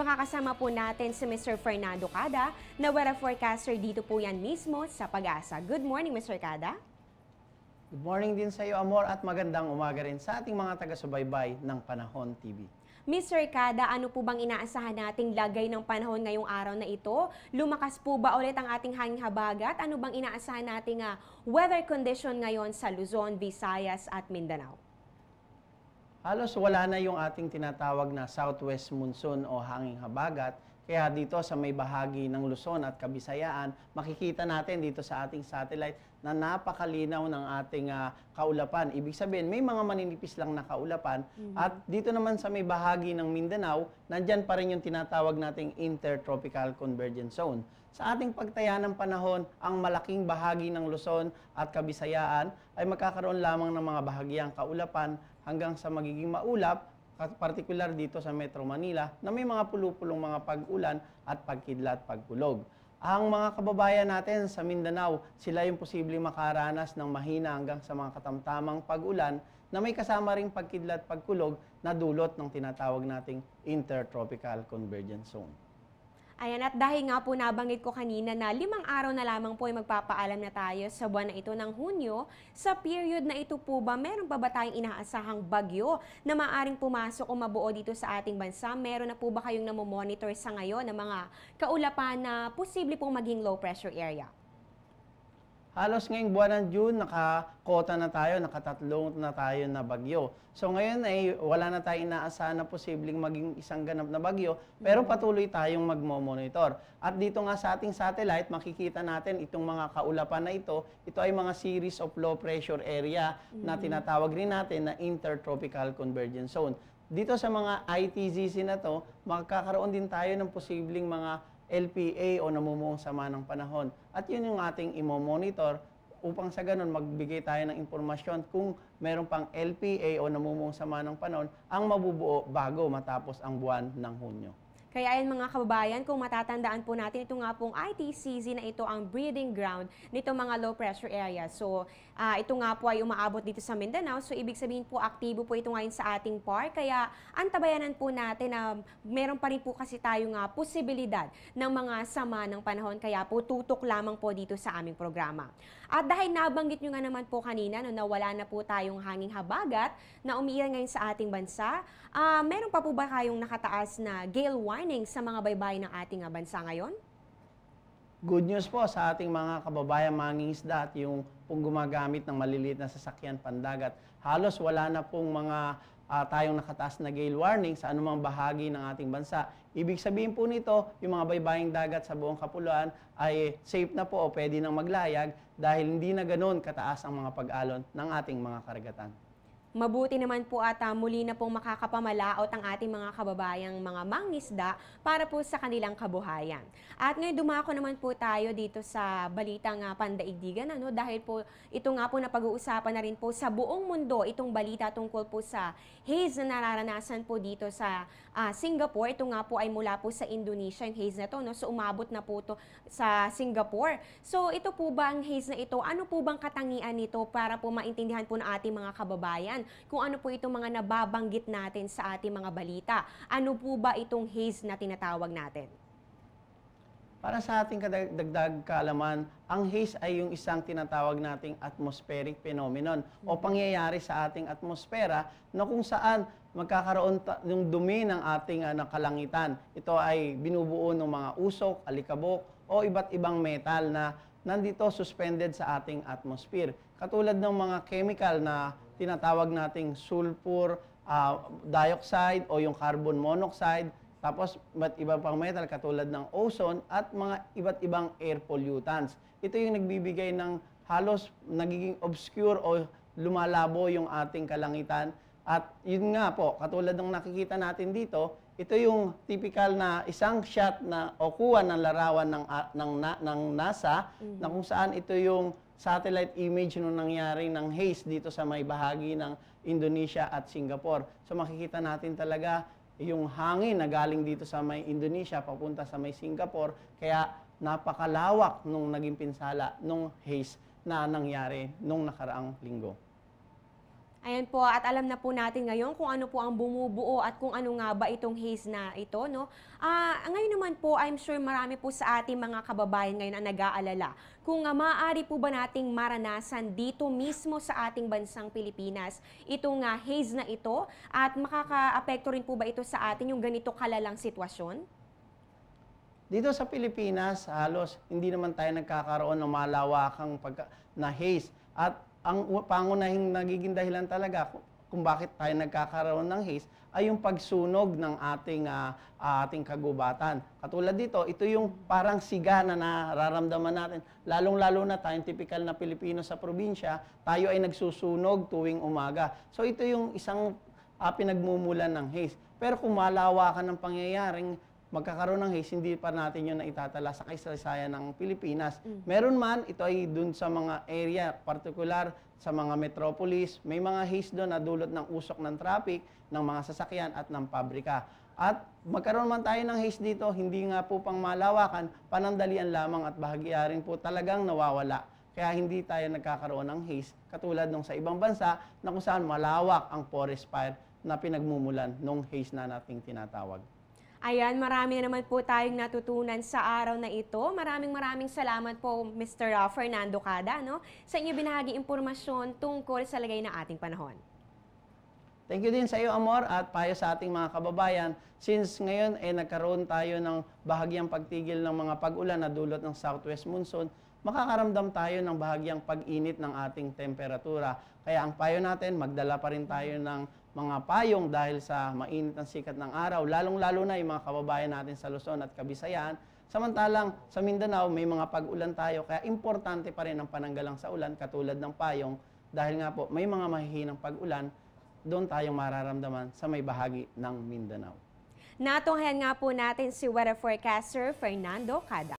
makakasama po natin si Mr. Fernando Cada, na weather forecaster dito po yan mismo sa Pag-asa. Good morning, Mr. Cada. Good morning din sa iyo, Amor, at magandang umaga rin sa ating mga taga-subaybay ng Panahon TV. Mr. Cada, ano po bang inaasahan nating lagay ng panahon ngayong araw na ito? Lumakas po ba ulit ang ating hanging habagat? Ano bang inaasahan nating weather condition ngayon sa Luzon, Visayas at Mindanao? Halos wala na yung ating tinatawag na southwest monsoon o hanging habagat. Kaya dito sa may bahagi ng Luzon at Kabisayaan, makikita natin dito sa ating satellite na napakalinaw ng ating kaulapan. Ibig sabihin, may mga maninipis lang na kaulapan. At dito naman sa may bahagi ng Mindanao, nandyan pa rin yung tinatawag nating Intertropical Convergence Zone. Sa ating pagtaya ng panahon, ang malaking bahagi ng Luzon at Kabisayaan ay magkakaroon lamang ng mga bahagyang kaulapan hanggang sa magiging maulap, partikular dito sa Metro Manila, na may mga pulupulong mga pag-ulan at pagkidlat, pagkulog. Ang mga kababayan natin sa Mindanao, sila yung posibleng makaranas ng mahina hanggang sa mga katamtamang pag-ulan na may kasama ring pagkidlat, pagkulog na dulot ng tinatawag nating Intertropical Convergence Zone. Ayan, at dahil nga po nabanggit ko kanina na 5 araw na lamang po ay magpapaalam na tayo sa buwan na ito ng Hunyo, sa period na ito po ba, meron pa ba tayong inaasahang bagyo na maaaring pumasok o mabuo dito sa ating bansa? Meron na po ba kayong namomonitor sa ngayon ng mga kaulapan na posible pong maging low pressure area? Halos ngayong buwan ng June, nakakota na tayo, nakatatlong na tayo na bagyo. So ngayon ay wala na tayong inaasahan na posibleng maging isang ganap na bagyo, pero patuloy tayong magmo-monitor. At dito nga sa ating satellite, makikita natin itong mga kaulapan na ito ay mga series of low pressure area na tinatawag rin natin na Intertropical Convergence Zone. Dito sa mga ITZC na to, magkakaroon din tayo ng posibleng mga LPA o namumuong sama ng panahon. At yun yung ating imo-monitor upang sa ganun magbigay tayo ng impormasyon kung meron pang LPA o namumuong sama ng panahon ang mabubuo bago matapos ang buwan ng Hunyo. Kaya ayun mga kababayan, kung matatandaan po natin, ito nga pong ITCZ na ito ang breeding ground nito mga low pressure areas. So ito nga po ay umaabot dito sa Mindanao. So ibig sabihin po, aktibo po ito ngayon sa ating PAR. Kaya antabayanan po natin na meron pa rin po kasi tayong posibilidad ng mga sama ng panahon. Kaya po tutok lamang po dito sa aming programa. At dahil nabanggit nyo nga naman po kanina na wala na po tayong hanging habagat na umiiral ngayon sa ating bansa, meron pa po ba kayong nakataas na gale warning sa mga baybayin ng ating bansa ngayon? Good news po sa ating mga kababayan mangingisda at yung pong gumagamit ng maliliit na sasakyan pandagat. Halos wala na pong mga tayong nakataas na gale warning sa anumang bahagi ng ating bansa. Ibig sabihin po nito, yung mga baybaying dagat sa buong kapuluan ay safe na po o pwede nang maglayag dahil hindi na ganoon kataas ang mga pag-alon ng ating mga karagatan. Mabuti naman po at muli na pong makakapamalaot ang ating mga kababayang mga mangisda para po sa kanilang kabuhayan. At ngayon dumako naman po tayo dito sa balitang pandaigdigan, dahil po ito nga po na pag-uusapan na rin po sa buong mundo itong balita tungkol po sa haze na nararanasan po dito sa Singapore. Ito nga po ay mula po sa Indonesia, yung haze na to, so umabot na po to sa Singapore. So ito po ba ang haze na ito? Ano po bang katangian nito para po maintindihan po ng ating mga kababayan kung ano po itong mga nababanggit natin sa ating mga balita? Ano po ba itong haze na tinatawag natin? Para sa ating kadagdag kaalaman, ang haze ay yung isang tinatawag nating atmospheric phenomenon o pangyayari sa ating atmosfera na kung saan magkakaroon ng dumi ng ating kalangitan. Ito ay binubuo ng mga usok, alikabok o iba't ibang metal na nandito suspended sa ating atmosphere. Katulad ng mga chemical na tinatawag nating sulfur dioxide o yung carbon monoxide, tapos iba't ibang pang metal katulad ng ozone at mga iba't ibang air pollutants. Ito yung nagbibigay ng halos nagiging obscure o lumalabo yung ating kalangitan. At yun nga po, katulad ng nakikita natin dito, ito yung typical na isang shot na o kuha ng larawan ng NASA na kung saan ito yung satellite image nung nangyari ng haze dito sa may bahagi ng Indonesia at Singapore. So makikita natin talaga yung hangin na galing dito sa may Indonesia papunta sa may Singapore, kaya napakalawak nung naging pinsala nung haze na nangyari nung nakaraang linggo. Ayan po, at alam na po natin ngayon kung ano po ang bumubuo at kung ano nga ba itong haze na ito, no? Ngayon naman po, I'm sure marami po sa ating mga kababayan ngayon ang nag-aalala kung maaari po ba nating maranasan dito mismo sa ating bansang Pilipinas itong haze na ito at makaka-apekto rin po ba ito sa atin yung ganito kalalang sitwasyon? Dito sa Pilipinas, halos hindi naman tayo nagkakaroon ng malawakang na haze. At ang pangunahing nagiging dahilan talaga kung bakit tayo nagkakaroon ng haze ay yung pagsunog ng ating kagubatan. Katulad dito, ito yung parang siga na nararamdaman natin. Lalong-lalo na tayong typical na Pilipino sa probinsya, tayo ay nagsusunog tuwing umaga. So ito yung isang pinagmumulan ng haze. Pero kung malawakan ng pangyayaring magkakaroon ng haze, hindi pa natin yun na itatala sa kasaysayan ng Pilipinas. Meron man, ito ay dun sa mga area, particular sa mga metropolis, may mga haze doon na dulot ng usok ng traffic, ng mga sasakyan at ng pabrika. At magkaroon man tayo ng haze dito, hindi nga po pang malawakan, panandalian lamang at bahagyaring po talagang nawawala. Kaya hindi tayo nagkakaroon ng haze, katulad nung sa ibang bansa na kung saan malawak ang forest fire na pinagmumulan ng haze na nating tinatawag. Ayan, marami na naman po tayong natutunan sa araw na ito. Maraming salamat po, Mr. Fernando Cada, no, sa inyo binahagi impormasyon tungkol sa lagay ng ating panahon. Thank you din sa iyo, Amor, at payo sa ating mga kababayan. Since ngayon, nagkaroon tayo ng bahagyang pagtigil ng mga pag-ulan na dulot ng southwest monsoon, makakaramdam tayo ng bahagyang pag-init ng ating temperatura. Kaya ang payo natin, magdala pa rin tayo ng mga payong dahil sa mainit ang sikat ng araw, lalong-lalo na yung mga kababayan natin sa Luzon at Kabisayan. Samantalang sa Mindanao, may mga pag-ulan tayo, kaya importante pa rin ang pananggalang sa ulan katulad ng payong dahil nga po may mga mahihinang pag-ulan, doon tayong mararamdaman sa may bahagi ng Mindanao. Natunghayan nga po natin si weather forecaster Fernando Cada.